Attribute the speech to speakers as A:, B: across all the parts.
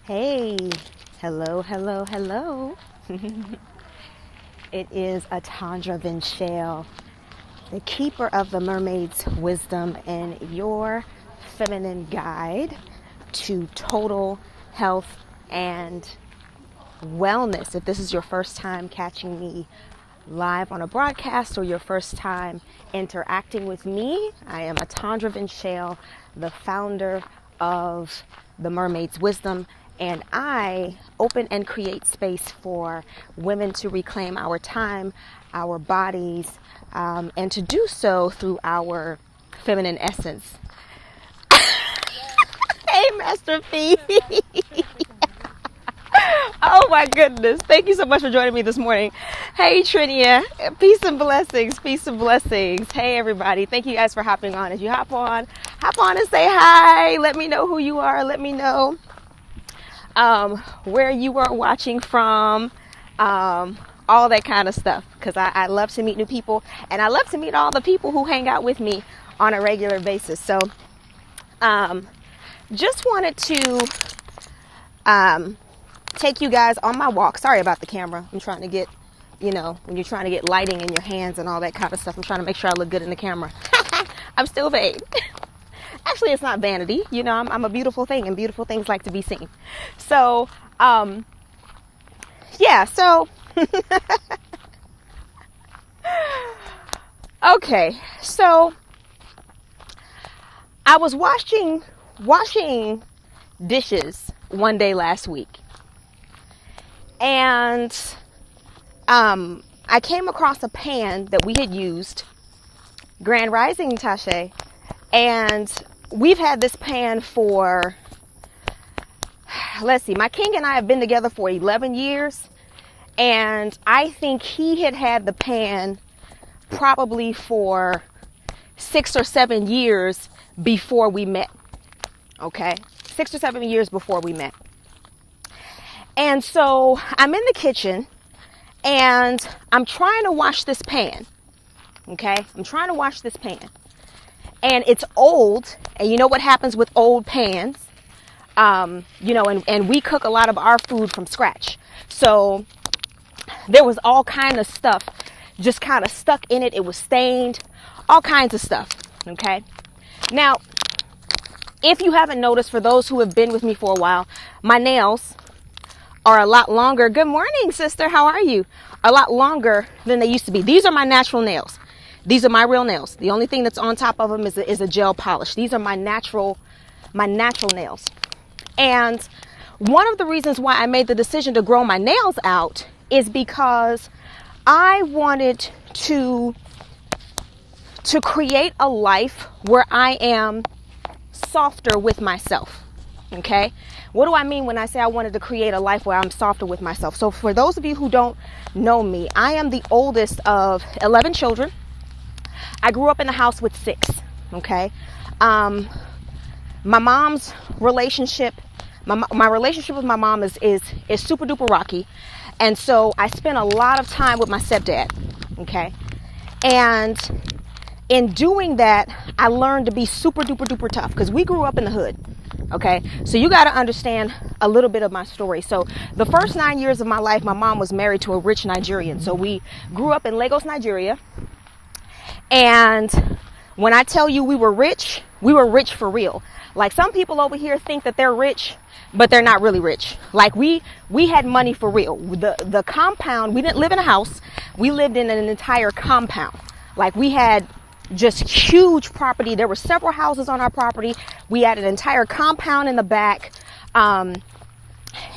A: Hey, hello. It is A'Tondra Vinchealle, the keeper of the Mermaid's wisdom and your feminine guide to total health and wellness. If this is your first time catching me live on a broadcast or your first time interacting with me, I am A'Tondra Vinchealle, the founder of the Mermaid's Wisdom, and I open and create space for women to reclaim our time, our bodies, and to do so through our feminine essence. Hey, Master Fee. Oh my goodness. Thank you so much for joining me this morning. Hey, Trinia. Peace and blessings. Peace and blessings. Hey, everybody. Thank you guys for hopping on. As you hop on and say hi. Let me know who you are. Let me know where you are watching from, all that kind of stuff, because I love to meet new people, and I love to meet all the people who hang out with me on a regular basis. So just wanted to take you guys on my walk. Sorry about the camera. I'm trying to get, when you're trying to get lighting in your hands and all that kind of stuff, I'm trying to make sure I look good in the camera. I'm still vain. Actually, it's not vanity. I'm a beautiful thing, and beautiful things like to be seen. So, okay. So, I was washing dishes one day last week, and I came across a pan that we had used, Grand Rising Tashe, and we've had this pan for, my king and I have been together for 11 years, and I think he had the pan probably for 6 or 7 years before we met. Okay, 6 or 7 years before we met. And so I'm in the kitchen and I'm trying to wash this pan. Okay, I'm trying to wash this pan. And it's old, and you know what happens with old pans, and we cook a lot of our food from scratch. So there was all kind of stuff just kind of stuck in it. It was stained, all kinds of stuff, okay? Now, if you haven't noticed, for those who have been with me for a while, my nails are a lot longer. Good morning, sister. How are you? A lot longer than they used to be. These are my natural nails. These are my real nails. The only thing that's on top of them is a gel polish. These are my natural nails. And one of the reasons why I made the decision to grow my nails out is because I wanted to create a life where I am softer with myself. Okay? What do I mean when I say I wanted to create a life where I'm softer with myself? So for those of you who don't know me, I am the oldest of 11 children. I grew up in a house with 6, okay? My mom's relationship, my relationship with my mom is super duper rocky. And so I spent a lot of time with my stepdad, okay? And in doing that, I learned to be super duper duper tough, because we grew up in the hood, okay? So you got to understand a little bit of my story. So the first 9 years of my life, my mom was married to a rich Nigerian. So we grew up in Lagos, Nigeria. And when I tell you we were rich for real. Like, some people over here think that they're rich, but they're not really rich. Like, we had money for real. The compound, we didn't live in a house. We lived in an entire compound. Like, we had just huge property. There were several houses on our property. We had an entire compound in the back. And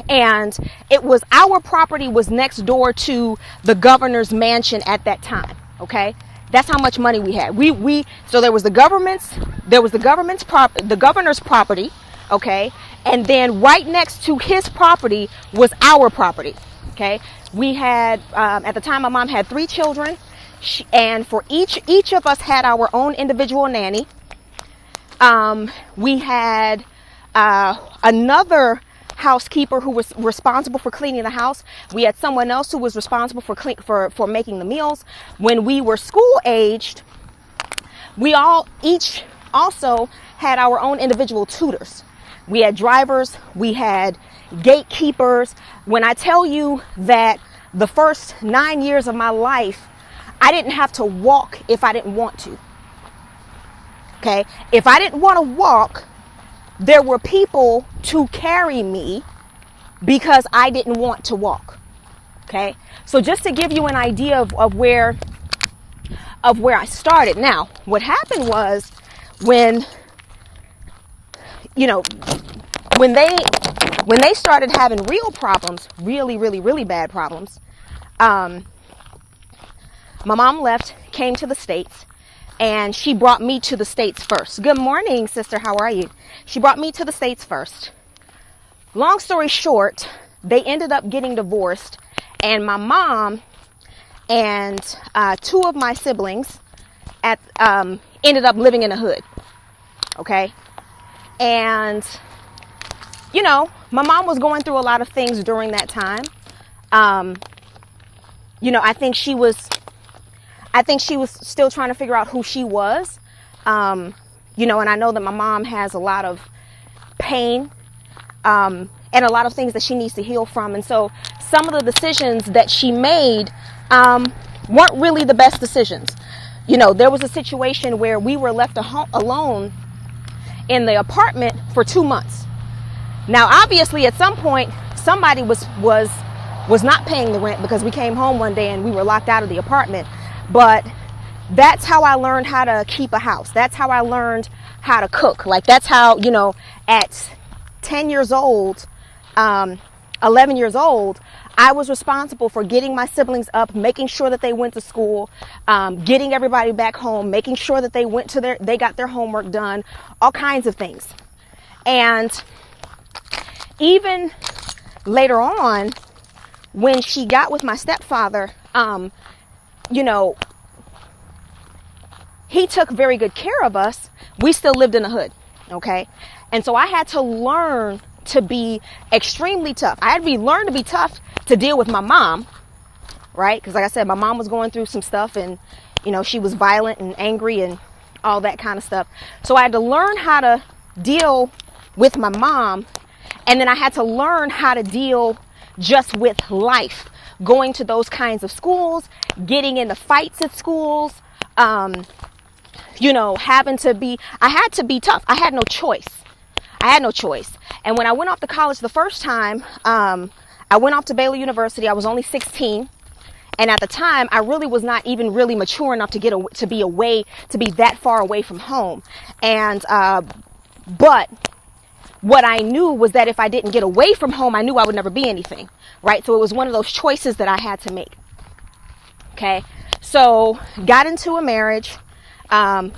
A: our property was next door to the governor's mansion at that time. Okay. That's how much money we had. So there was the governor's property, okay? And then right next to his property was our property, okay? We had, at the time, my mom had 3 children, and for each of us had our own individual nanny. We had another housekeeper who was responsible for cleaning the house. We had someone else who was responsible for making the meals. When we were school aged, we each also had our own individual tutors. We had drivers, we had gatekeepers. When I tell you that the first 9 years of my life, I didn't have to walk if I didn't want to. Okay? If I didn't want to walk, there were people to carry me because I didn't want to walk. Okay? So just to give you an idea of where I started. Now, what happened was when they started having real problems, really bad problems, my mom left, came to the States, and she brought me to the States first. Good morning, sister. How are you? She brought me to the States first. Long story short, they ended up getting divorced, and my mom and two of my siblings ended up living in a hood. Okay? And, my mom was going through a lot of things during that time. I think she was still trying to figure out who she was. And I know that my mom has a lot of pain, and a lot of things that she needs to heal from. And so some of the decisions that she made, weren't really the best decisions. There was a situation where we were left alone in the apartment for 2 months. Now, obviously, at some point, somebody was not paying the rent because we came home one day and we were locked out of the apartment. But that's how I learned how to keep a house. That's how I learned how to cook. Like, that's how, at 10 years old, 11 years old, I was responsible for getting my siblings up, making sure that they went to school, getting everybody back home, making sure that they got their homework done, all kinds of things. And even later on, when she got with my stepfather, he took very good care of us. We still lived in the hood. Okay. And so I had to learn to be extremely tough. I had to learn to be tough to deal with my mom, right? Because like I said, my mom was going through some stuff, and she was violent and angry and all that kind of stuff. So I had to learn how to deal with my mom, and then I had to learn how to deal just with life, going to those kinds of schools, getting into fights at schools, I had to be tough. I had no choice. And when I went off to college the first time, I went off to Baylor University. I was only 16. And at the time, I really was not even really mature enough to be that far away from home. And, but what I knew was that if I didn't get away from home, I knew I would never be anything, right? So it was one of those choices that I had to make. Okay. So got into a marriage.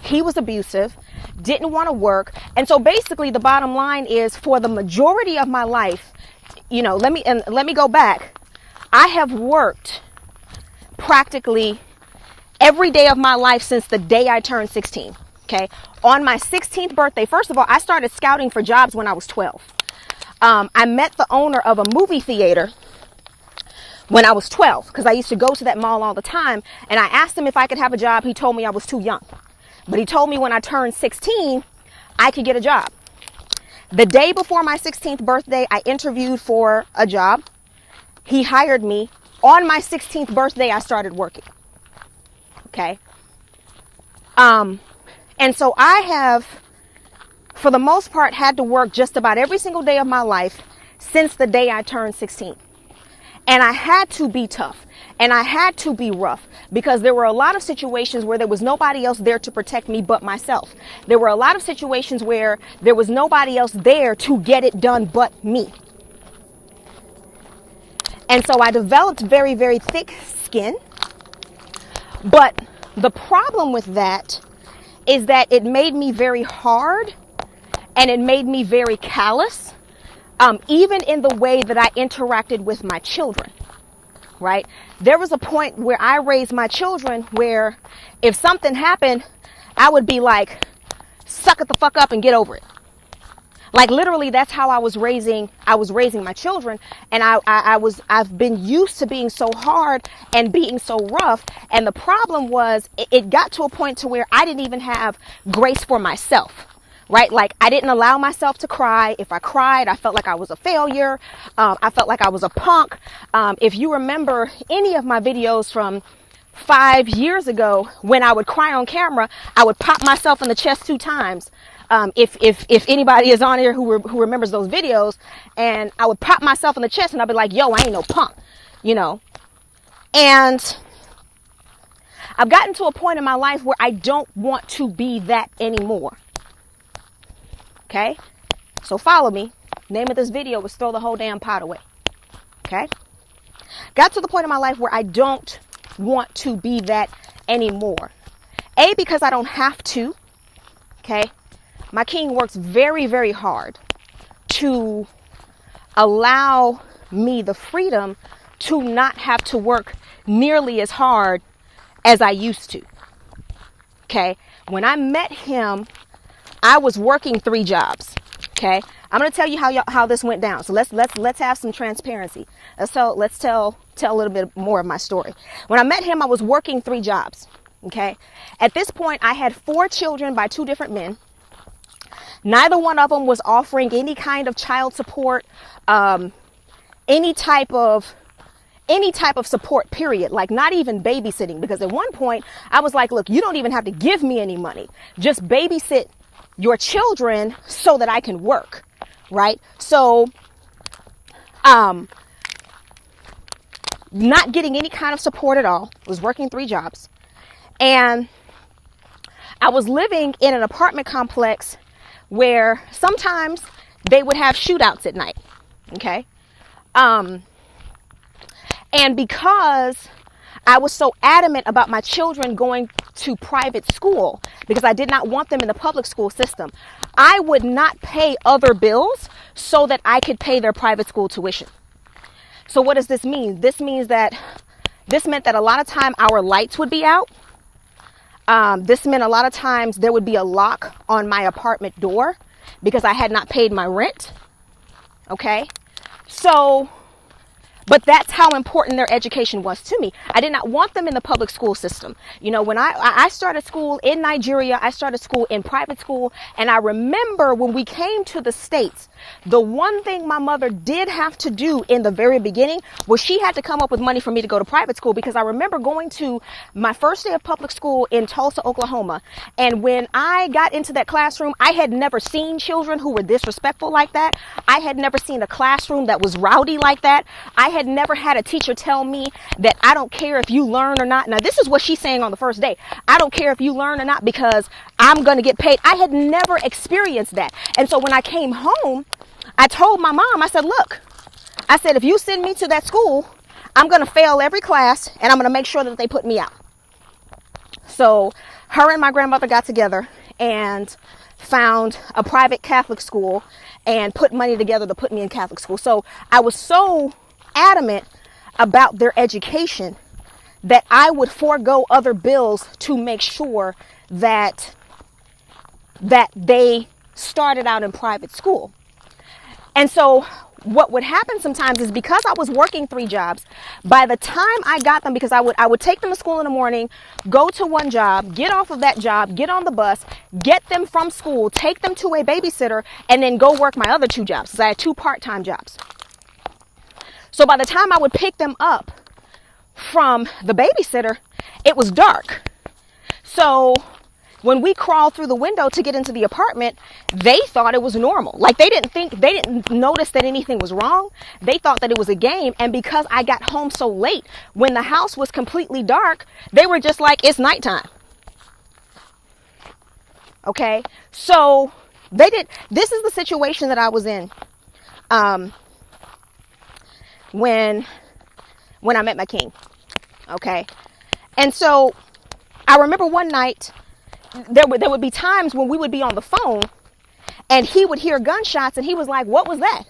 A: He was abusive, didn't want to work. And so basically the bottom line is, for the majority of my life, let me go back. I have worked practically every day of my life since the day I turned 16. Okay. On my 16th birthday, first of all, I started scouting for jobs when I was 12. I met the owner of a movie theater when I was 12, because I used to go to that mall all the time, and I asked him if I could have a job. He told me I was too young, but he told me when I turned 16, I could get a job. The day before my 16th birthday, I interviewed for a job. He hired me. On my 16th birthday, I started working. Okay. And so I have, for the most part, had to work just about every single day of my life since the day I turned 16. And I had to be tough, and I had to be rough, because there were a lot of situations where there was nobody else there to protect me but myself. There were a lot of situations where there was nobody else there to get it done but me. And so I developed very, very thick skin. But the problem with that is that it made me very hard, and it made me very callous. Even in the way that I interacted with my children, right? There was a point where I raised my children where if something happened, I would be like, suck it the fuck up and get over it. Like, literally, that's how I was raising my children. And I've been used to being so hard and being so rough. And the problem was, it got to a point to where I didn't even have grace for myself. right? Like, I didn't allow myself to cry. If I cried, I felt like I was a failure. I felt like I was a punk. If you remember any of my videos from 5 years ago, when I would cry on camera, I would pop myself in the chest 2 times. If anybody is on here who remembers those videos, and I would pop myself in the chest and I'd be like, yo, I ain't no punk, you know. And I've gotten to a point in my life where I don't want to be that anymore. Okay? So follow me. Name of this video was Throw the Whole Damn Pot Away. Okay? Got to the point in my life where I don't want to be that anymore. A, because I don't have to. Okay? My king works very, very hard to allow me the freedom to not have to work nearly as hard as I used to. Okay? When I met him, I was working 3 jobs. Okay? I'm going to tell you how this went down. So let's have some transparency. Let's tell a little bit more of my story. When I met him, I was working 3 jobs. Okay? At this point, I had 4 children by 2 different men. Neither one of them was offering any kind of child support, any type of support, period. Like, not even babysitting, because at one point I was like, look, you don't even have to give me any money. Just babysit your children so that I can work. Right? So, not getting any kind of support at all. Was working 3 jobs. And I was living in an apartment complex where sometimes they would have shootouts at night. Okay? And because I was so adamant about my children going to private school, because I did not want them in the public school system, I would not pay other bills so that I could pay their private school tuition. So what does this mean? This meant that a lot of time our lights would be out. This meant a lot of times there would be a lock on my apartment door because I had not paid my rent. Okay? So, but that's how important their education was to me. I did not want them in the public school system. You know, when I started school in Nigeria, I started school in private school. And I remember when we came to the States, the one thing my mother did have to do in the very beginning was she had to come up with money for me to go to private school, because I remember going to my first day of public school in Tulsa, Oklahoma. And when I got into that classroom, I had never seen children who were disrespectful like that. I had never seen a classroom that was rowdy like that. I had never had a teacher tell me that I don't care if you learn or not. Now, this is what she's saying on the first day. I don't care if you learn or not because I'm going to get paid. I had never experienced that. And so when I came home, I told my mom, I said, look, I said, if you send me to that school, I'm going to fail every class and I'm going to make sure that they put me out. So her and my grandmother got together and found a private Catholic school and put money together to put me in Catholic school. So I was so adamant about their education that I would forego other bills to make sure that they started out in private school. And so what would happen sometimes is, because I was working 3 jobs, by the time I got them, because I would take them to school in the morning, go to one job, get off of that job, get on the bus, get them from school, take them to a babysitter, and then go work my other 2 jobs, because I had 2 part-time jobs. So by the time I would pick them up from the babysitter, it was dark. So when we crawled through the window to get into the apartment, they thought it was normal. Like, they didn't notice that anything was wrong. They thought that it was a game. And because I got home so late, when the house was completely dark, they were just like, it's nighttime. Okay. So this is the situation that I was in, when I met my king. Okay. And so I remember one night, there would be times when we would be on the phone and he would hear gunshots and he was like, what was that?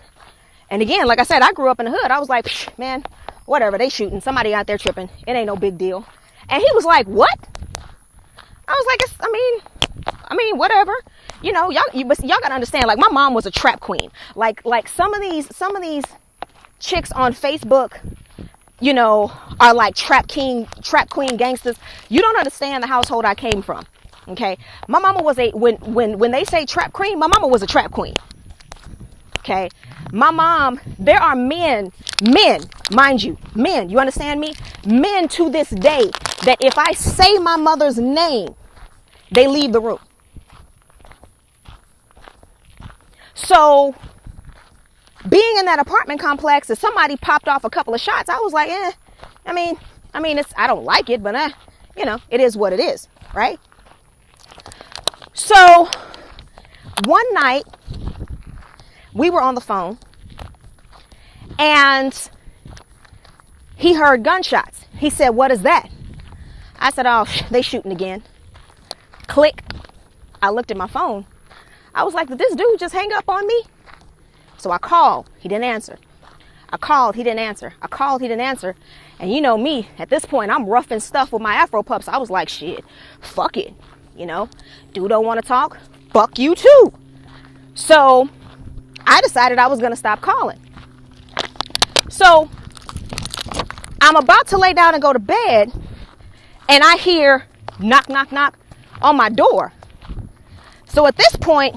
A: And again, like I said, I grew up in the hood. I was like, man, whatever, they shooting, somebody out there tripping. It ain't no big deal. And he was like, what? I was like, I mean, whatever. You know, y'all gotta understand, like, my mom was a trap queen. Like some of these chicks on Facebook, you know, are like trap queen gangsters. You don't understand the household I came from. Okay. My mama was when they say trap queen, my mama was a trap queen. Okay. My mom, there are men, mind you, men, you understand me? Men to this day that if I say my mother's name, they leave the room. So being in that apartment complex, if somebody popped off a couple of shots, I was like, I mean, I don't like it, but it is what it is, right? So one night we were on the phone and he heard gunshots. He said, "What is that?" I said, "Oh, they shooting again." Click. I looked at my phone. I was like, did this dude just hang up on me? So I called. He didn't answer. I called. He didn't answer. I called. He didn't answer. And you know me, at this point, I'm rough and stuff with my Afro pups. I was like, shit, fuck it. Dude don't want to talk. Fuck you too. So I decided I was going to stop calling. So I'm about to lay down and go to bed. And I hear knock, knock, knock on my door. So at this point,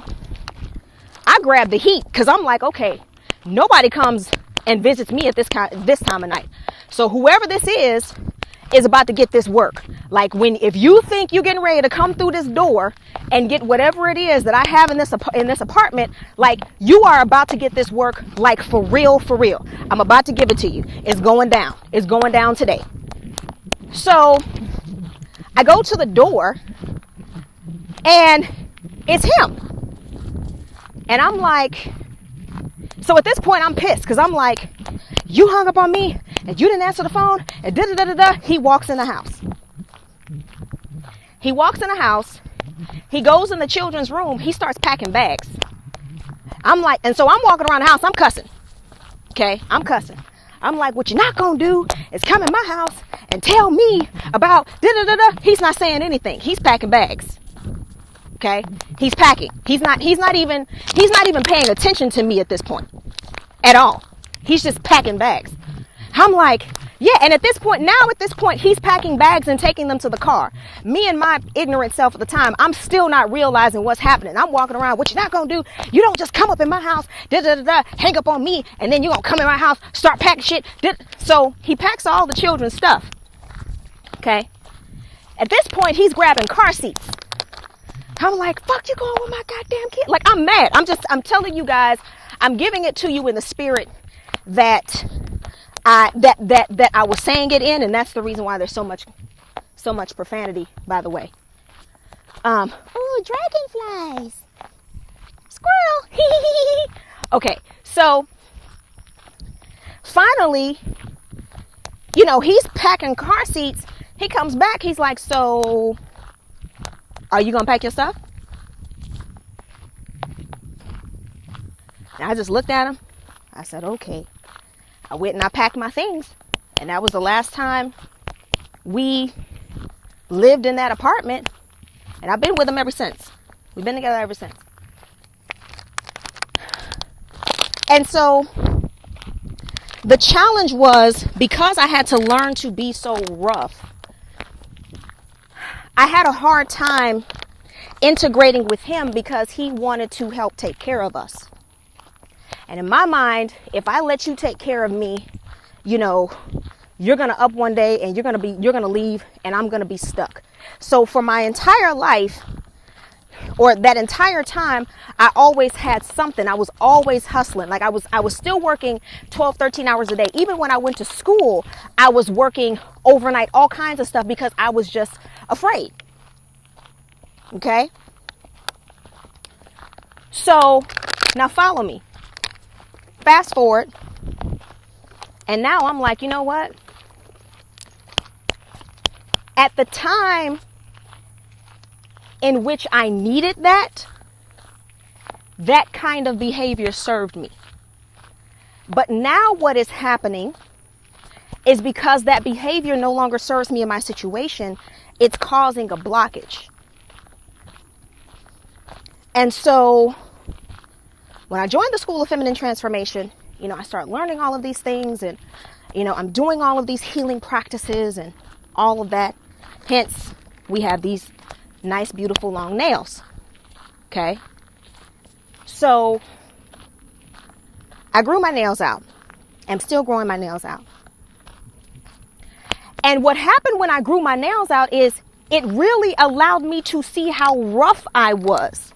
A: I grab the heat because I'm like, okay, nobody comes and visits me at this time of night. So whoever this is about to get this work. Like if you think you're getting ready to come through this door and get whatever it is that I have in this apartment, like you are about to get this work, like for real, for real. I'm about to give it to you. It's going down. It's going down today. So I go to the door and it's him. And I'm like, so at this point I'm pissed because I'm like, you hung up on me and you didn't answer the phone and da-da-da-da-da. He walks in the house. He walks in the house. He goes in the children's room. He starts packing bags. I'm like, and so I'm walking around the house. I'm cussing. Okay, I'm cussing. I'm like, what you're not going to do is come in my house and tell me about da-da-da-da. He's not saying anything. He's packing bags. Okay, he's packing. He's not even paying attention to me at this point at all. He's just packing bags. I'm like, yeah. And at this point, he's packing bags and taking them to the car. Me and my ignorant self at the time, I'm still not realizing what's happening. I'm walking around, what you're not going to do, you don't just come up in my house, hang up on me, and then you're going to come in my house, start packing shit. So he packs all the children's stuff. Okay. At this point, he's grabbing car seats. I'm like, fuck you going with my goddamn kid? Like, I'm mad. I'm telling you guys, I'm giving it to you in the spirit that I was saying it in, and that's the reason why there's so much profanity, by the way. Oh, dragonflies. Squirrel. Okay, so finally, he's packing car seats. He comes back, he's like, so are you gonna pack your stuff? And I just looked at him. I said, okay. I went and I packed my things. And that was the last time we lived in that apartment. And I've been with him ever since. We've been together ever since. And so the challenge was, because I had to learn to be so rough, I had a hard time integrating with him because he wanted to help take care of us. And in my mind, if I let you take care of me, you're going to up one day and you're going to leave and I'm going to be stuck. So for my entire life, or that entire time, I always had something. I was always hustling. Like I was still working 12, 13 hours a day. Even when I went to school, I was working overnight, all kinds of stuff because I was just afraid. Okay? So now follow me. Fast forward. And now I'm like, you know what? At the time in which I needed that kind of behavior served me. But now what is happening is because that behavior no longer serves me in my situation, it's causing a blockage. And so when I joined the School of Feminine Transformation, I started learning all of these things and, I'm doing all of these healing practices and all of that. Hence, we have these nice, beautiful, long nails. Okay. So I grew my nails out. I'm still growing my nails out. And what happened when I grew my nails out is it really allowed me to see how rough I was.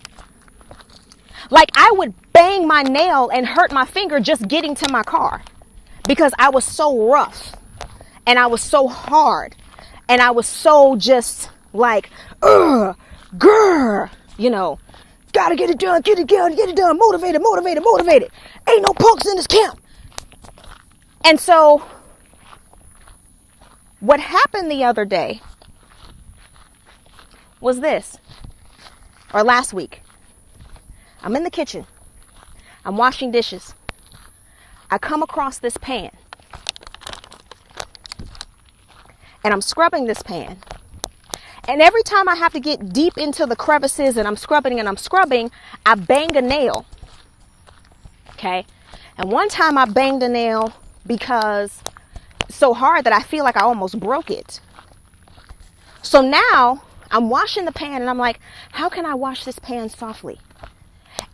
A: Like I would bang my nail and hurt my finger just getting to my car because I was so rough and I was so hard and I was so just like, grr, you know, gotta get it done, get it done, motivated. Ain't no punks in this camp. And so what happened the other day was this, or last week. I'm in the kitchen. I'm washing dishes. I come across this pan. And I'm scrubbing this pan. And every time I have to get deep into the crevices and I'm scrubbing, I bang a nail. Okay? And one time I banged a nail because so hard that I feel like I almost broke it. So now I'm washing the pan and I'm like, how can I wash this pan softly?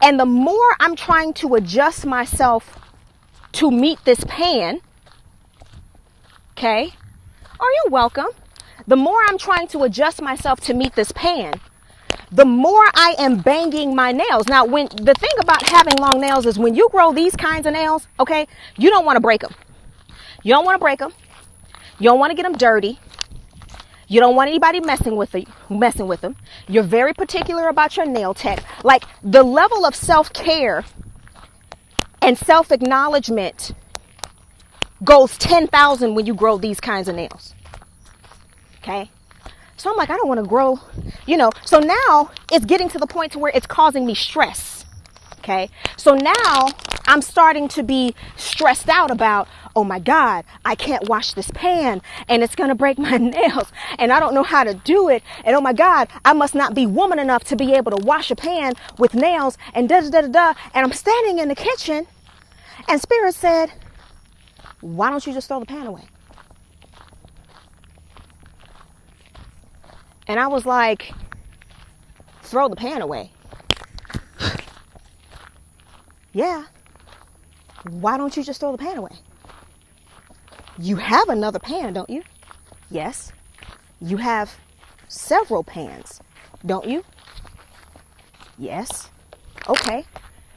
A: And the more I'm trying to adjust myself to meet this pan, okay? Oh, you're welcome. The more I'm trying to adjust myself to meet this pan, the more I am banging my nails. Now, when the thing about having long nails is when you grow these kinds of nails, okay, you don't want to break them. You don't want to break them. You don't want to get them dirty. You don't want anybody messing with them. You're very particular about your nail tech. Like the level of self-care and self-acknowledgement goes 10,000 when you grow these kinds of nails. Okay? So I'm like, I don't want to grow, you know. So now it's getting to the point to where it's causing me stress. Okay? So now I'm starting to be stressed out about, oh my God, I can't wash this pan and it's going to break my nails and I don't know how to do it. And oh my God, I must not be woman enough to be able to wash a pan with nails and da-da-da-da-da. And I'm standing in the kitchen and Spirit said, why don't you just throw the pan away? And I was like, throw the pan away? Yeah. Why don't you just throw the pan away? You have another pan, don't you? Yes. You have several pans, don't you? Yes. Okay.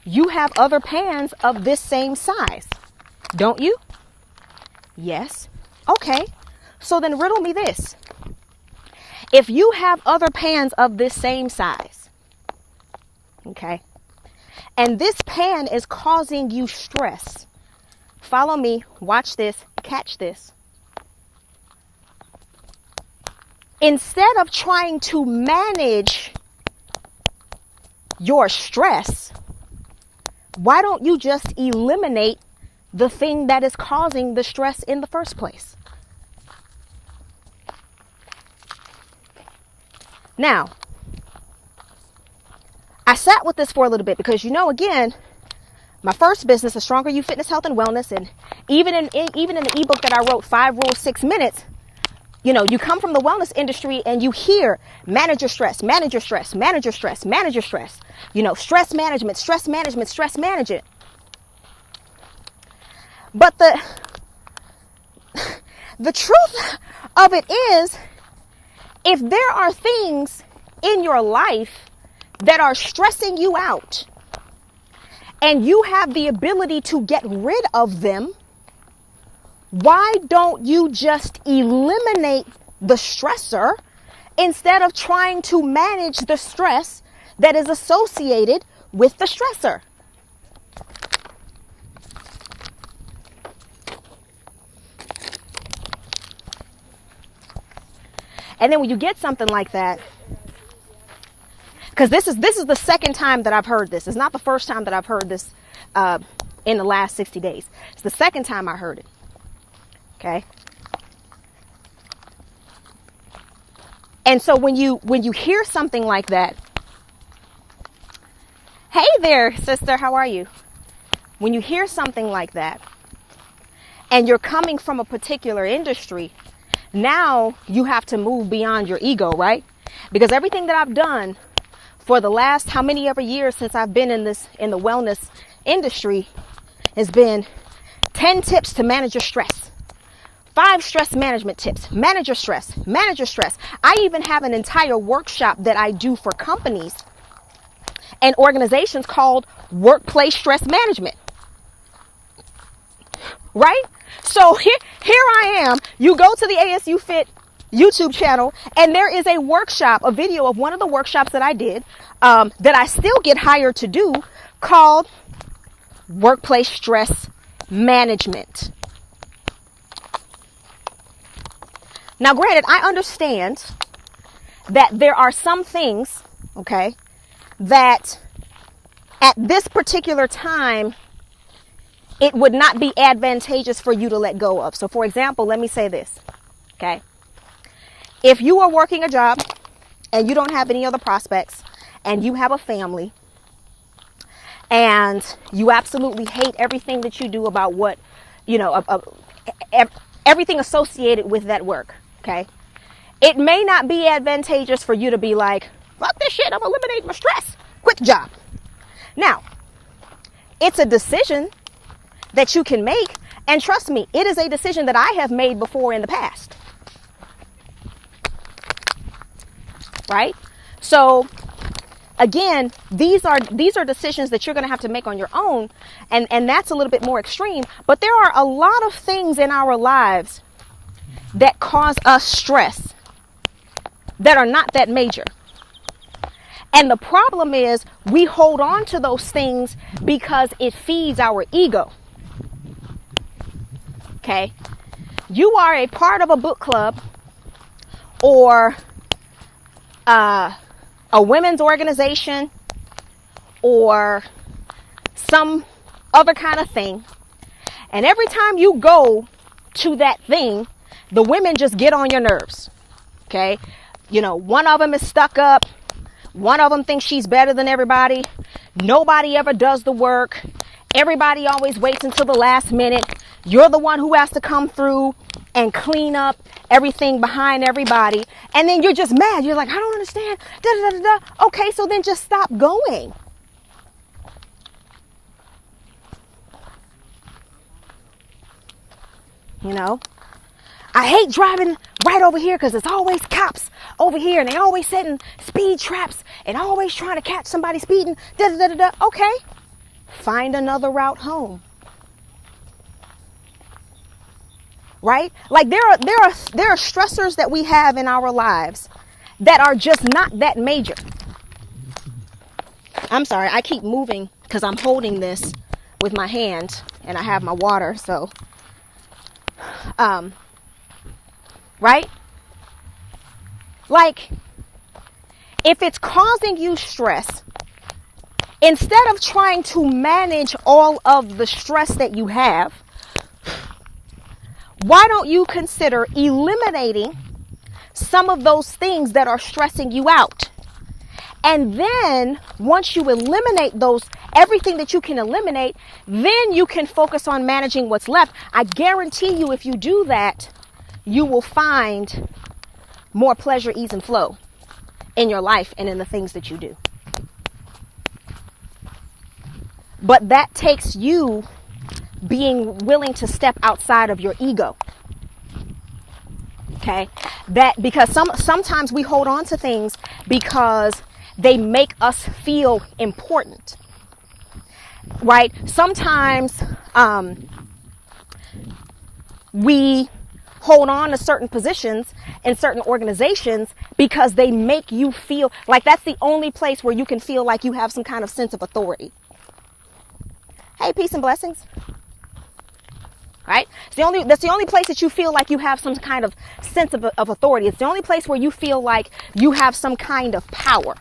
A: You have other pans of this same size, don't you? Yes. Okay. So then riddle me this. If you have other pans of this same size, okay, and this pan is causing you stress, follow me, watch this, catch this. Instead of trying to manage your stress, why don't you just eliminate the thing that is causing the stress in the first place? Now, I sat with this for a little bit because, you know, again, my first business, The Stronger You Fitness, Health, and Wellness, and even in the ebook that I wrote, 5 Rules, 6 Minutes, you know, you come from the wellness industry and you hear manage your stress, manage your stress, manage your stress, manage your stress, you know, stress management, stress management, stress management. But the truth of it is, if there are things in your life that are stressing you out and you have the ability to get rid of them, why don't you just eliminate the stressor instead of trying to manage the stress that is associated with the stressor? And then when you get something like that, because this is the second time that I've heard this. It's not the first time that I've heard this in the last 60 days. It's the second time I heard it. Okay. And so when you hear something like that, hey there, sister, how are you? When you hear something like that, and you're coming from a particular industry, now you have to move beyond your ego, right? Because everything that I've done for the last how many ever years since I've been in the wellness industry has been 10 tips to manage your stress. 5 stress management tips. Manage your stress. Manage your stress. I even have an entire workshop that I do for companies and organizations called Workplace Stress Management. Right? So here I am. You go to the ASU Fit YouTube channel, and there is a workshop, a video of one of the workshops that I did, that I still get hired to do, called Workplace Stress Management. Now, granted, I understand that there are some things, okay, that at this particular time, it would not be advantageous for you to let go of. So, for example, let me say this, okay? If you are working a job and you don't have any other prospects and you have a family and you absolutely hate everything that you do about what, you know, everything associated with that work, okay? It may not be advantageous for you to be like, fuck this shit, I'm eliminating my stress, quit the job. Now, it's a decision that you can make, and trust me, it is a decision that I have made before in the past. Right? So again, these are decisions that you're going to have to make on your own, and that's a little bit more extreme, but there are a lot of things in our lives that cause us stress that are not that major. And the problem is we hold on to those things because it feeds our ego. Okay? You are a part of a book club or a women's organization or some other kind of thing. And every time you go to that thing, the women just get on your nerves. Okay? You know, one of them is stuck up. One of them thinks she's better than everybody. Nobody ever does the work. Everybody always waits until the last minute. You're the one who has to come through and clean up everything behind everybody. And then you're just mad. You're like, I don't understand. Da, da, da, da. Okay, so then just stop going. You know, I hate driving right over here because it's always cops over here and they always setting speed traps and always trying to catch somebody speeding. Da, da, da, da, da. Okay, find another route home. Right? Like there are stressors that we have in our lives that are just not that major. I'm sorry, I keep moving because I'm holding this with my hand and I have my water, so right? Like if it's causing you stress, instead of trying to manage all of the stress that you have, why don't you consider eliminating some of those things that are stressing you out? And then once you eliminate those, everything that you can eliminate, then you can focus on managing what's left. I guarantee you, if you do that, you will find more pleasure, ease, and flow in your life and in the things that you do. But that takes you being willing to step outside of your ego. Okay? That because sometimes we hold on to things because they make us feel important. Right? Sometimes we hold on to certain positions in certain organizations because they make you feel like that's the only place where you can feel like you have some kind of sense of authority. Hey, peace and blessings. Right? That's the only place that you feel like you have some kind of sense of authority. It's the only place where you feel like you have some kind of power.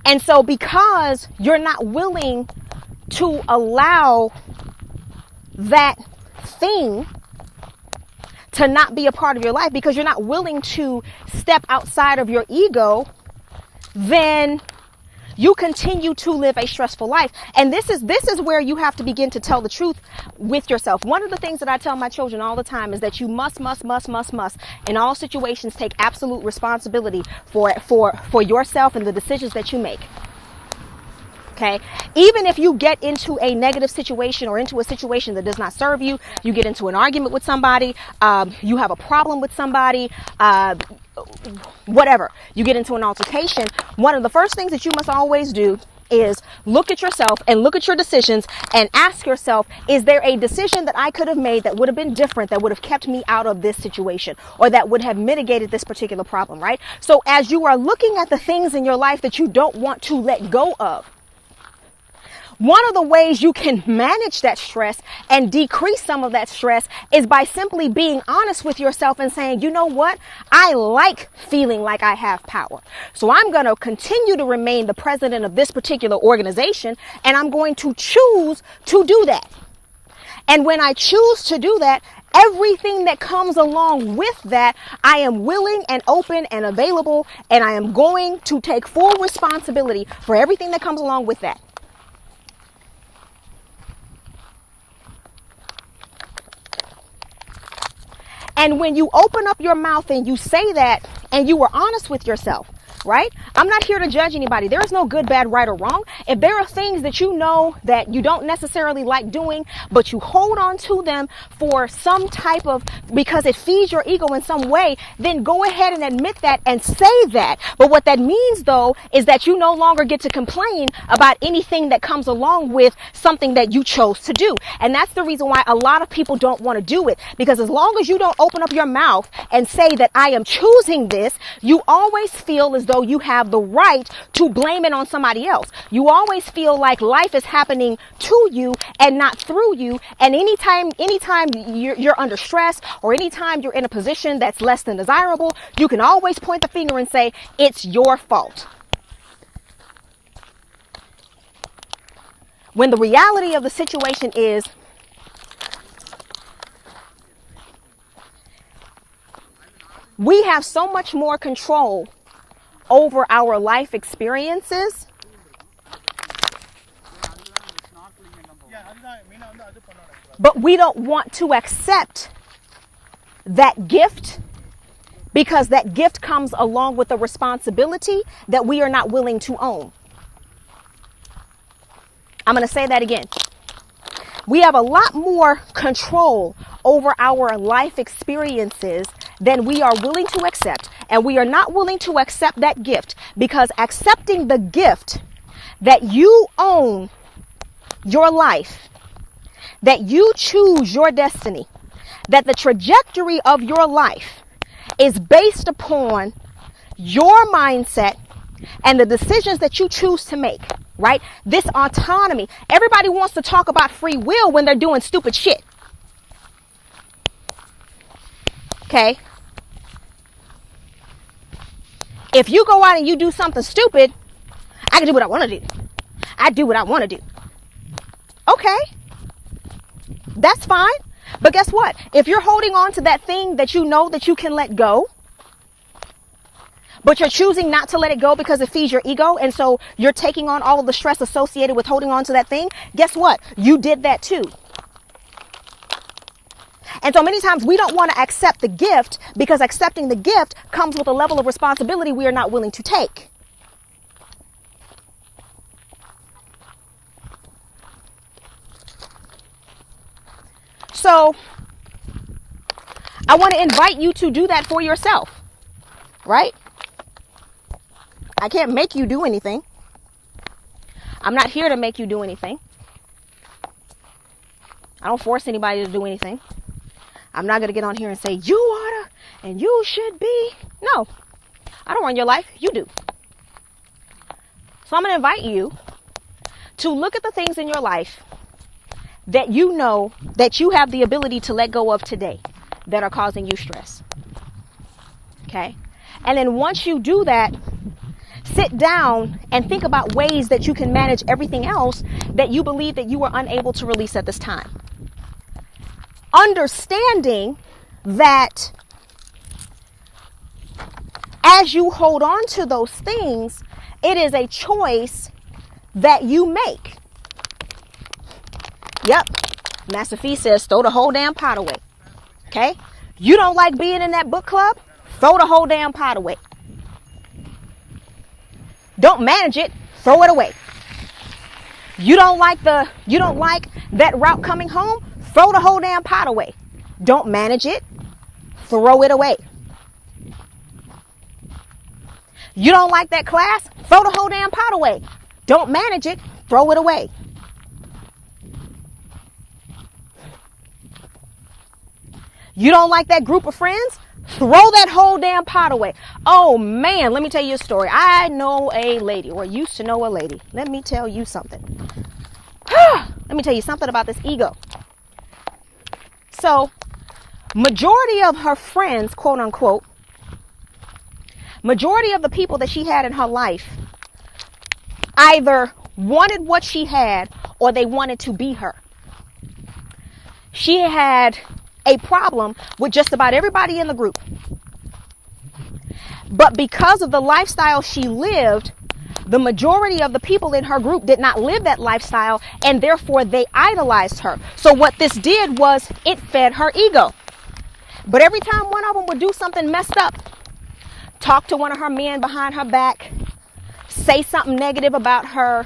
A: And so because you're not willing to allow that thing to not be a part of your life, because you're not willing to step outside of your ego, then you continue to live a stressful life. And this is where you have to begin to tell the truth with yourself. One of the things that I tell my children all the time is that you must in all situations take absolute responsibility for yourself and the decisions that you make. Okay. Even if you get into a negative situation or into a situation that does not serve you, you get into an argument with somebody, you have a problem with somebody, whatever, you get into an altercation, one of the first things that you must always do is look at yourself and look at your decisions and ask yourself, is there a decision that I could have made that would have been different, that would have kept me out of this situation, or that would have mitigated this particular problem, right? So as you are looking at the things in your life that you don't want to let go of, one of the ways you can manage that stress and decrease some of that stress is by simply being honest with yourself and saying, you know what? I like feeling like I have power. So I'm going to continue to remain the president of this particular organization, and I'm going to choose to do that. And when I choose to do that, everything that comes along with that, I am willing and open and available, and I am going to take full responsibility for everything that comes along with that. And when you open up your mouth and you say that and you are honest with yourself, right? I'm not here to judge anybody. There is no good, bad, right, or wrong. If there are things that you know that you don't necessarily like doing, but you hold on to them for some type of, because it feeds your ego in some way, then go ahead and admit that and say that. But what that means, though, is that you no longer get to complain about anything that comes along with something that you chose to do. And that's the reason why a lot of people don't want to do it, because as long as you don't open up your mouth and say that I am choosing this, you always feel as though you have the right to blame it on somebody else. You always feel like life is happening to you and not through you. And anytime you're under stress, or anytime you're in a position that's less than desirable, you can always point the finger and say, it's your fault. When the reality of the situation is, we have so much more control over our life experiences, but we don't want to accept that gift, because that gift comes along with a responsibility that we are not willing to own. I'm going to say that again. We have a lot more control over our life experiences than we are willing to accept. And we are not willing to accept that gift, because accepting the gift that you own your life, that you choose your destiny, that the trajectory of your life is based upon your mindset and the decisions that you choose to make, right? This autonomy. Everybody wants to talk about free will when they're doing stupid shit. Okay? If you go out and you do something stupid, I can do what I want to do. I do what I want to do. Okay. That's fine. But guess what? If you're holding on to that thing that you know that you can let go, but you're choosing not to let it go because it feeds your ego, and so you're taking on all of the stress associated with holding on to that thing, guess what? You did that too. And so many times we don't want to accept the gift, because accepting the gift comes with a level of responsibility we are not willing to take. So I want to invite you to do that for yourself, right? I can't make you do anything. I'm not here to make you do anything. I don't force anybody to do anything. I'm not going to get on here and say, you oughta and you should be. No, I don't run your life. You do. So I'm going to invite you to look at the things in your life that you know that you have the ability to let go of today that are causing you stress. Okay? And then once you do that, sit down and think about ways that you can manage everything else that you believe that you are unable to release at this time. Understanding that as you hold on to those things, It is a choice that you make. Yep. Master Fee says, throw the whole damn pot away. Okay? You don't like being in that book club? Throw the whole damn pot away. Don't manage it. Throw it away. You don't like that route coming home? Throw the whole damn pot away. Don't manage it. Throw it away. You don't like that class? Throw the whole damn pot away. Don't manage it. Throw it away. You don't like that group of friends? Throw that whole damn pot away. Oh man, let me tell you a story. I know a lady, or used to know a lady. Let me tell you something. Let me tell you something about this ego. So, majority of her friends, quote unquote, majority of the people that she had in her life either wanted what she had or they wanted to be her. She had a problem with just about everybody in the group. But because of the lifestyle she lived, the majority of the people in her group did not live that lifestyle, and therefore they idolized her. So what this did was it fed her ego. But every time one of them would do something messed up, talk to one of her men behind her back, say something negative about her,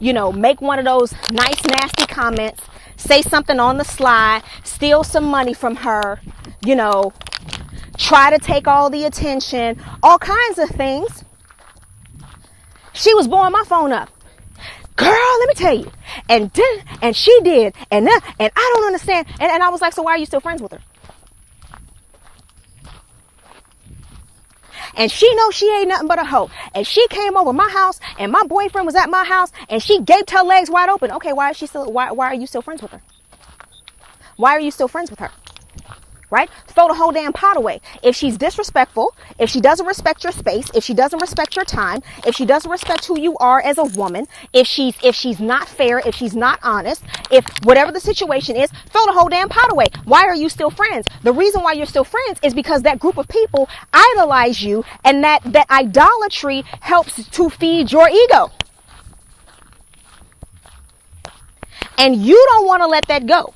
A: make one of those nice, nasty comments, say something on the sly, steal some money from her, try to take all the attention, all kinds of things. She was blowing my phone up. Girl, let me tell you. And she did. And I don't understand. And I was like, so why are you still friends with her? And she knows she ain't nothing but a hoe. And she came over my house and my boyfriend was at my house and she gaped her legs wide open. Okay, why are you still friends with her? Why are you still friends with her? Right? Throw the whole damn pot away. If she's disrespectful, if she doesn't respect your space, if she doesn't respect your time, if she doesn't respect who you are as a woman, if she's not fair, if she's not honest, if whatever the situation is, throw the whole damn pot away. Why are you still friends? The reason why you're still friends is because that group of people idolize you, and that idolatry helps to feed your ego. And you don't want to let that go.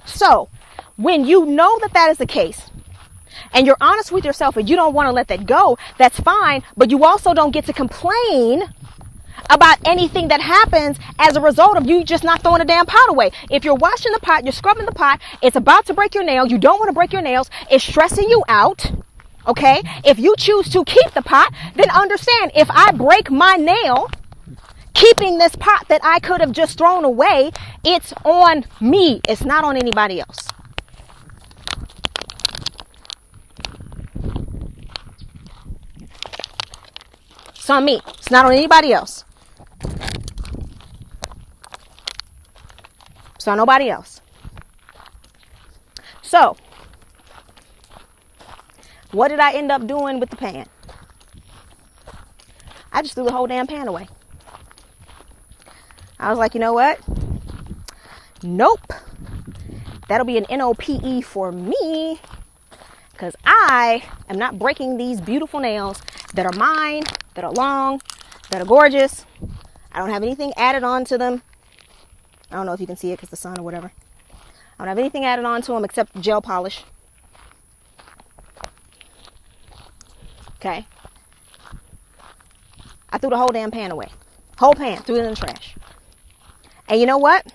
A: So, when you know that is the case, and you're honest with yourself and you don't want to let that go, that's fine, but you also don't get to complain about anything that happens as a result of you just not throwing a damn pot away. If you're washing the pot, you're scrubbing the pot, it's about to break your nail, you don't want to break your nails, it's stressing you out, okay? If you choose to keep the pot, then understand, if I break my nail, keeping this pot that I could have just thrown away, it's on me. It's not on anybody else. It's on me. It's not on anybody else. It's on nobody else. So, what did I end up doing with the pan? I just threw the whole damn pan away. I was like, you know what? Nope. That'll be an NOPE for me, because I am not breaking these beautiful nails that are mine, that are long, that are gorgeous. I don't have anything added on to them. I don't know if you can see it because the sun or whatever. I don't have anything added on to them except gel polish. Okay. I threw the whole damn pan away. Whole pan, threw it in the trash. And you know what?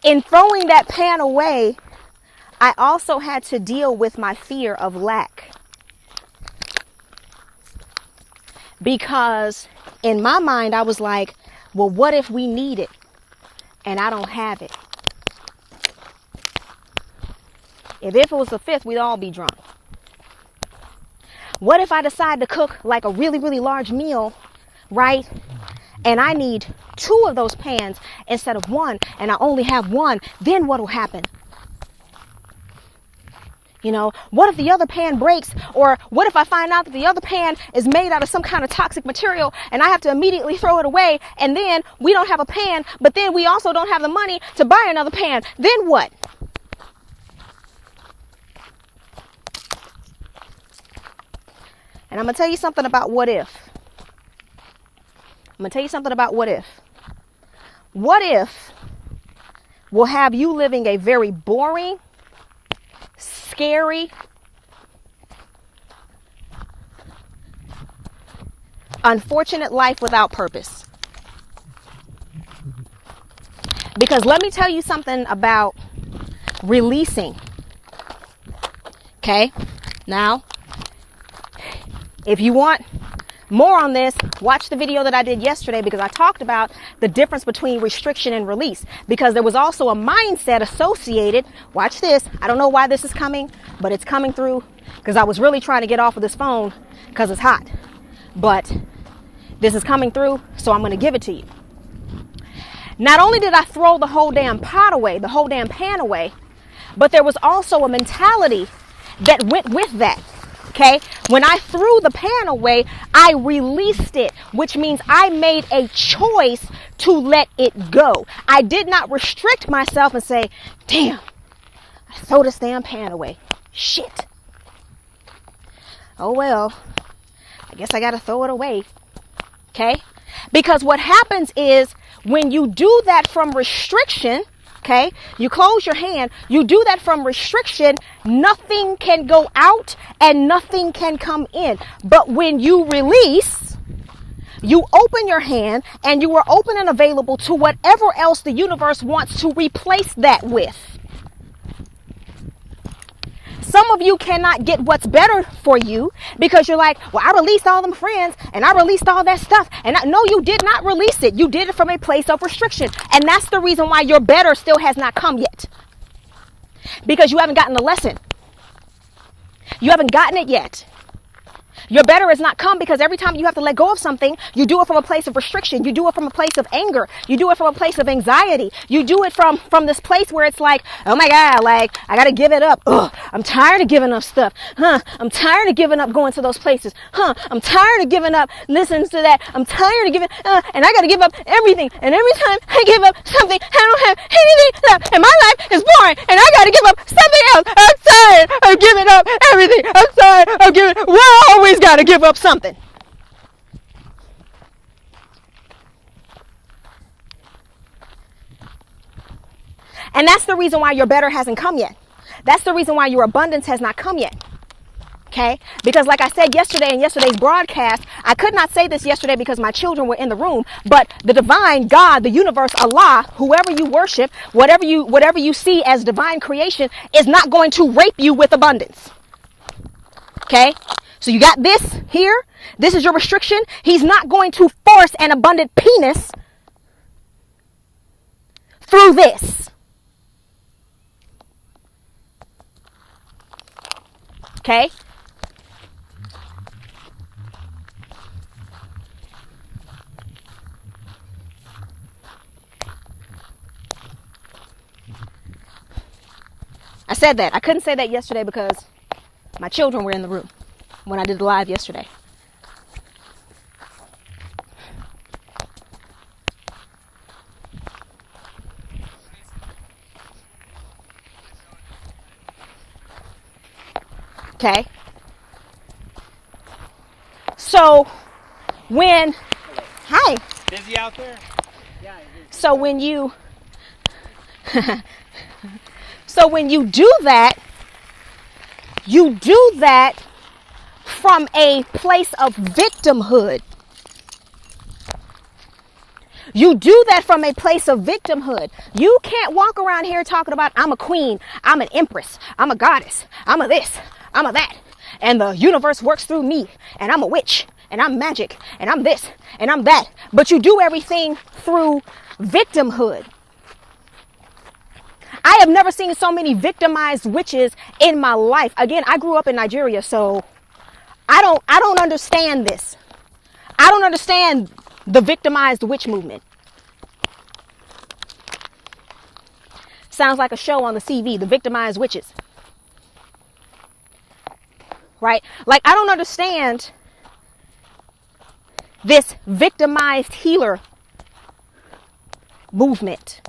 A: In throwing that pan away, I also had to deal with my fear of lack. Because in my mind, I was like, well, what if we need it and I don't have it? If it was the 5th, we'd all be drunk. What if I decide to cook like a really, really large meal, right? And I need 2 of those pans instead of 1, and I only have 1, then what will happen? You know, what if the other pan breaks? Or what if I find out that the other pan is made out of some kind of toxic material and I have to immediately throw it away, and then we don't have a pan, but then we also don't have the money to buy another pan? Then what? And I'm going to tell you something about what if. What if will have you living a very boring, scary, unfortunate life without purpose? Because let me tell you something about releasing. Okay? Now, if you want more on this, watch the video that I did yesterday, because I talked about the difference between restriction and release, because there was also a mindset associated. Watch this. I don't know why this is coming, but it's coming through because I was really trying to get off of this phone because it's hot. But this is coming through, so I'm going to give it to you. Not only did I throw the whole damn pot away, the whole damn pan away, but there was also a mentality that went with that. Okay, when I threw the pan away, I released it, which means I made a choice to let it go. I did not restrict myself and say, damn, I throw this damn pan away. Shit. Oh, well, I guess I got to throw it away. Okay, because what happens is when you do that from restriction, okay, you close your hand, you do that from restriction, nothing can go out and nothing can come in. But when you release, you open your hand and you are open and available to whatever else the universe wants to replace that with. Some of you cannot get what's better for you because you're like, well, I released all them friends and I released all that stuff. And no, you did not release it. You did it from a place of restriction. And that's the reason why your better still has not come yet. Because you haven't gotten the lesson. You haven't gotten it yet. Your better has not come because every time you have to let go of something, you do it from a place of restriction. You do it from a place of anger. You do it from a place of anxiety. You do it from this place where it's like, oh my God, like, I got to give it up. Ugh, I'm tired of giving up stuff. I'm tired of giving up going to those places. I'm tired of giving up listening to that. I'm tired of giving, and I got to give up everything. And every time I give up something, I don't have anything left. And my life is boring. And I got to give up something else. I'm tired of giving up everything. I'm tired of giving, we're always got to give up something. And that's the reason why your better hasn't come yet. That's the reason why your abundance has not come yet. Okay? Because like I said yesterday in yesterday's broadcast, I could not say this yesterday because my children were in the room, but the divine God, the universe, Allah, whoever you worship, whatever you see as divine creation, is not going to rape you with abundance. Okay? So you got this here. This is your restriction. He's not going to force an abundant penis through this. Okay? I said that. I couldn't say that yesterday because my children were in the room when I did the live yesterday. Okay. So when, hi.
B: Busy out there? Yeah.
A: So when you, so when you do that from a place of victimhood. You do that from a place of victimhood. You can't walk around here talking about, I'm a queen, I'm an empress, I'm a goddess, I'm a this, I'm a that, and the universe works through me, and I'm a witch, and I'm magic, and I'm this, and I'm that. But you do everything through victimhood. I have never seen so many victimized witches in my life. Again, I grew up in Nigeria, so I don't understand this. I don't understand the victimized witch movement. Sounds like a show on the CV, the Victimized Witches. right? Like, I don't understand this victimized healer movement,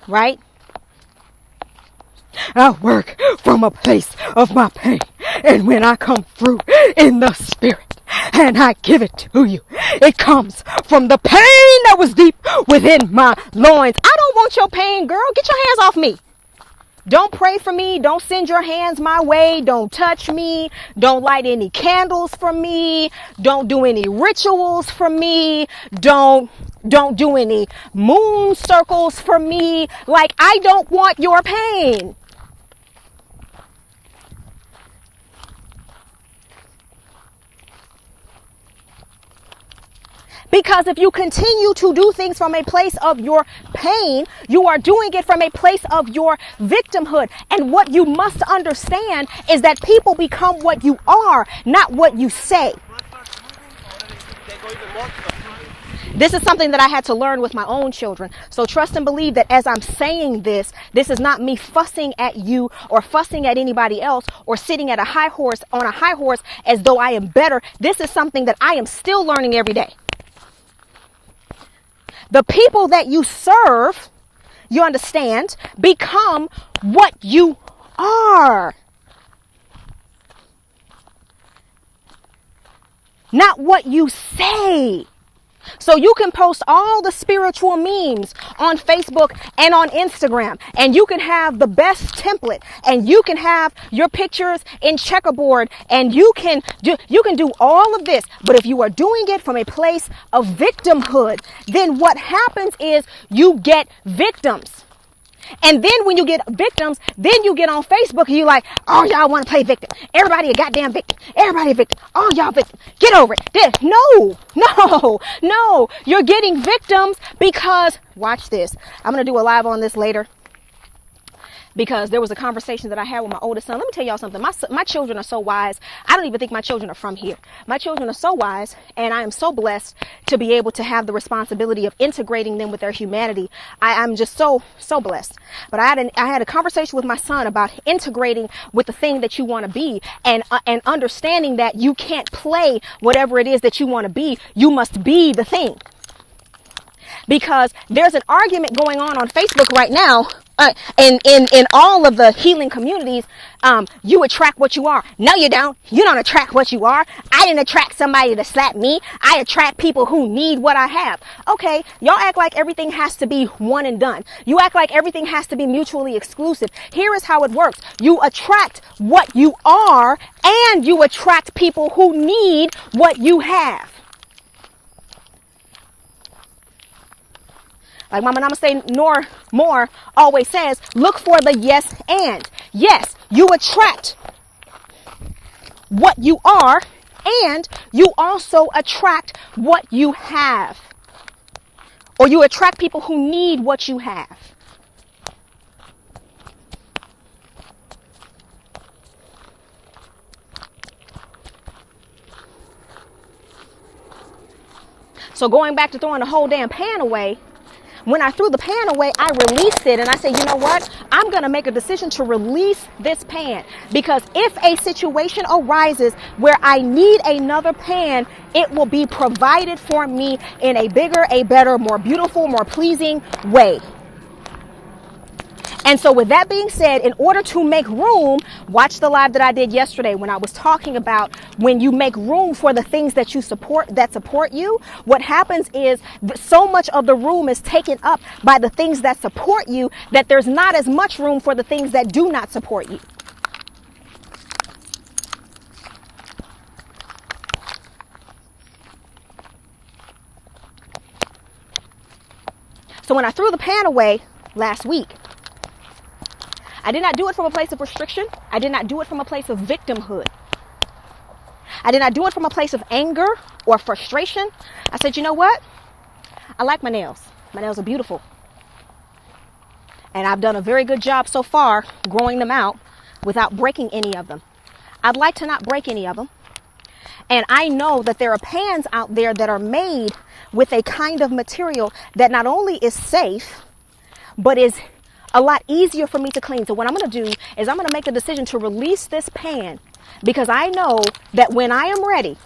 A: right? I work from a place of my pain, and when I come through in the spirit and I give it to you, it comes from the pain that was deep within my loins. I don't want your pain, girl. Get your hands off me. Don't pray for me. Don't send your hands my way. Don't touch me. Don't light any candles for me. Don't do any rituals for me. Don't do any moon circles for me. Like, I don't want your pain. Because if you continue to do things from a place of your pain, you are doing it from a place of your victimhood. And what you must understand is that people become what you are, not what you say. This is something that I had to learn with my own children. So trust and believe that as I'm saying this, this is not me fussing at you or fussing at anybody else or sitting at a high horse on a high horse as though I am better. This is something that I am still learning every day. The people that you serve, you understand, become what you are. Not what you say. So you can post all the spiritual memes on Facebook and on Instagram, and you can have the best template, and you can have your pictures in checkerboard, and you can do all of this. But if you are doing it from a place of victimhood, then what happens is you get victims. And then when you get victims, then you get on Facebook and you're like, oh, y'all want to play victim. Everybody a goddamn victim. Everybody a victim. Oh, y'all victim. Get over it. No. You're getting victims because, watch this. I'm going to do a live on this later. Because there was a conversation that I had with my oldest son. Let me tell y'all something. My children are so wise. I don't even think my children are from here. My children are so wise, and I am so blessed to be able to have the responsibility of integrating them with their humanity. I'm just so blessed. But I had a conversation with my son about integrating with the thing that you want to be, and understanding that you can't play whatever it is that you want to be. You must be the thing. Because there's an argument going on Facebook right now. In all of the healing communities, you attract what you are. No, you don't. You don't attract what you are. I didn't attract somebody to slap me. I attract people who need what I have. Okay, y'all act like everything has to be one and done. You act like everything has to be mutually exclusive. Here is how it works. You attract what you are, and you attract people who need what you have. Like Mama Namaste Moore always says, look for the yes and. Yes, you attract what you are, and you also attract what you have. Or you attract people who need what you have. So going back to throwing the whole damn pan away, when I threw the pan away, I released it, and I said, you know what? I'm going to make a decision to release this pan, because if a situation arises where I need another pan, it will be provided for me in a bigger, a better, more beautiful, more pleasing way. And so with that being said, in order to make room, watch the live that I did yesterday when I was talking about when you make room for the things that you support, you, what happens is so much of the room is taken up by the things that support you that there's not as much room for the things that do not support you. So when I threw the pan away last week, I did not do it from a place of restriction. I did not do it from a place of victimhood. I did not do it from a place of anger or frustration. I said, you know what? I like my nails. My nails are beautiful. And I've done a very good job so far growing them out without breaking any of them. I'd like to not break any of them. And I know that there are pans out there that are made with a kind of material that not only is safe, but is a lot easier for me to clean. So what I'm going to do is I'm going to make the decision to release this pan, because I know that when I am ready,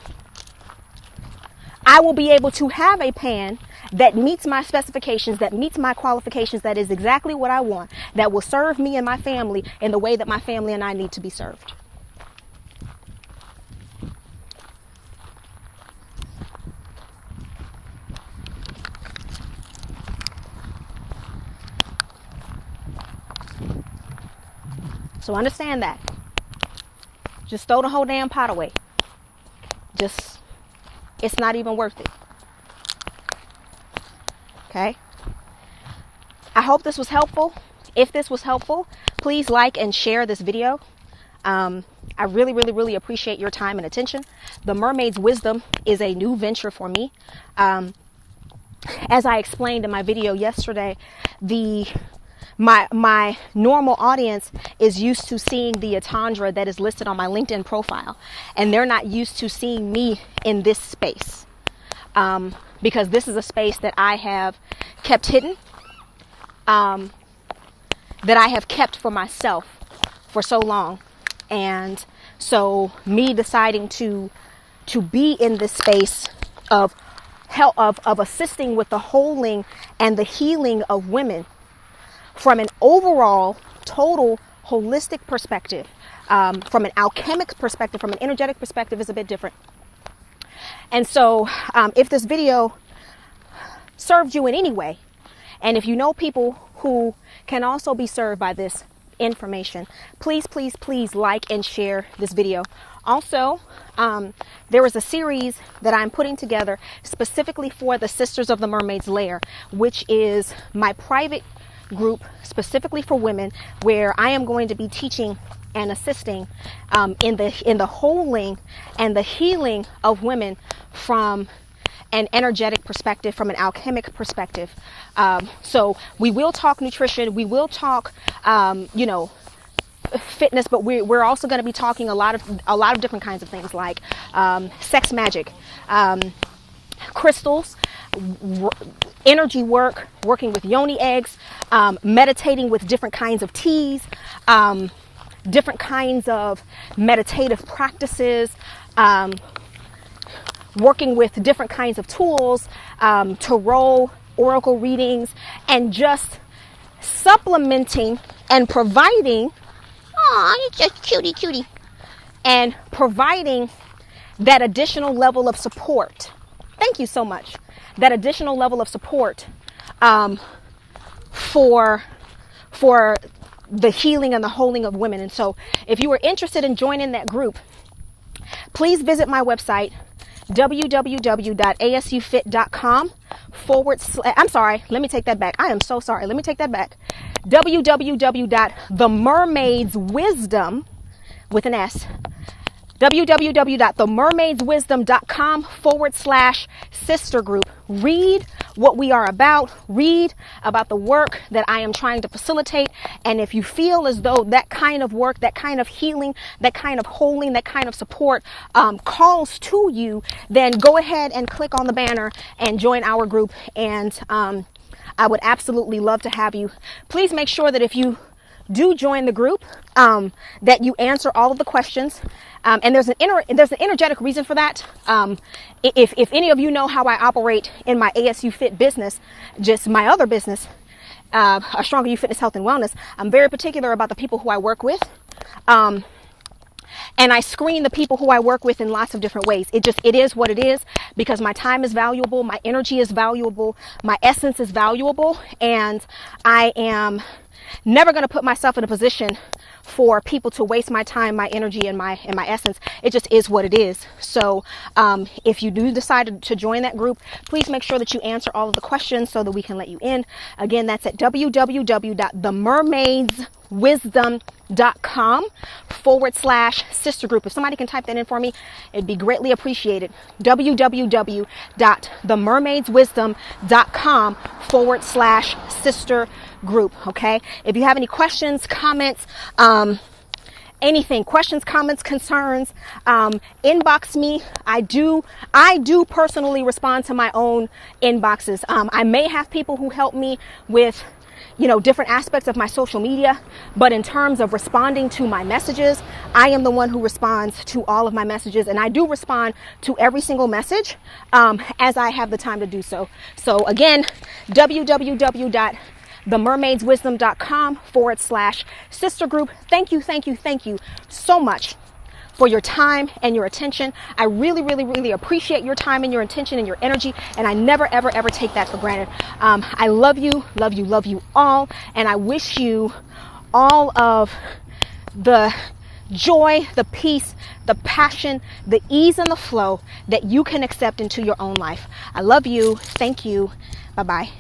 A: I will be able to have a pan that meets my specifications, that meets my qualifications, that is exactly what I want, that will serve me and my family in the way that my family and I need to be served. So understand that. Just throw the whole damn pot away. It's not even worth it. Okay? I hope this was helpful. If this was helpful, please like and share this video. I really, really, really appreciate your time and attention. The Mermaid's Wisdom is a new venture for me. As I explained in my video yesterday, my normal audience is used to seeing the A'Tondra that is listed on my LinkedIn profile, and they're not used to seeing me in this space, because this is a space that I have kept hidden, that I have kept for myself for so long. And so me deciding to be in this space of help, of assisting with the holding and the healing of women from an overall, total, holistic perspective, from an alchemic perspective, from an energetic perspective, is a bit different. And so if this video served you in any way, and if you know people who can also be served by this information, please, please, please like and share this video. Also, there is a series that I'm putting together specifically for the Sisters of the Mermaid's Lair, which is my private group specifically for women, where I am going to be teaching and assisting in the holding and the healing of women from an energetic perspective, from an alchemic perspective. So we will talk nutrition, we will talk fitness, but we're also going to be talking a lot of different kinds of things, like sex magic, crystals, energy work, working with Yoni eggs, meditating with different kinds of teas, different kinds of meditative practices, working with different kinds of tools, tarot, oracle readings, and just supplementing and providing, you're just cutie, and providing that additional level of support. Thank you so much. That additional level of support for the healing and the holding of women. And so if you are interested in joining that group, please visit my website, www.asufit.com I'm sorry, let me take that back. I am so sorry. Let me take that back. www.themermaidswisdom with an S www.themermaidswisdom.com/sister group. Read what we are about. Read about the work that I am trying to facilitate. And if you feel as though that kind of work, that kind of healing, that kind of holding, that kind of support calls to you, then go ahead and click on the banner and join our group. And I would absolutely love to have you. Please make sure that if you do join the group, that you answer all of the questions. And there's an energetic reason for that. If any of you know how I operate in my ASU Fit business, just my other business, A Stronger You Fitness, Health and Wellness, I'm very particular about the people who I work with. And I screen the people who I work with in lots of different ways. It is what it is, because my time is valuable, my energy is valuable, my essence is valuable, and I am never going to put myself in a position for people to waste my time, my energy, and my essence. It just is what it is. So if you do decide to join that group, please make sure that you answer all of the questions so that we can let you in. Again, that's at www.themermaidswisdom.com/sister group. If somebody can type that in for me, it'd be greatly appreciated. www.themermaidswisdom.com/sister group. Okay. If you have any questions, comments, anything, questions, comments, concerns, inbox me. I do personally respond to my own inboxes. I may have people who help me with, different aspects of my social media. But in terms of responding to my messages, I am the one who responds to all of my messages, and I do respond to every single message as I have the time to do so. So again, www.themermaidswisdom.com/sister group. Thank you so much for your time and your attention. I really appreciate your time and your attention and your energy, and I never ever take that for granted. I love you all, and I wish you all of the joy, the peace, the passion, the ease and the flow that you can accept into your own life. I love you. Thank you. Bye-bye.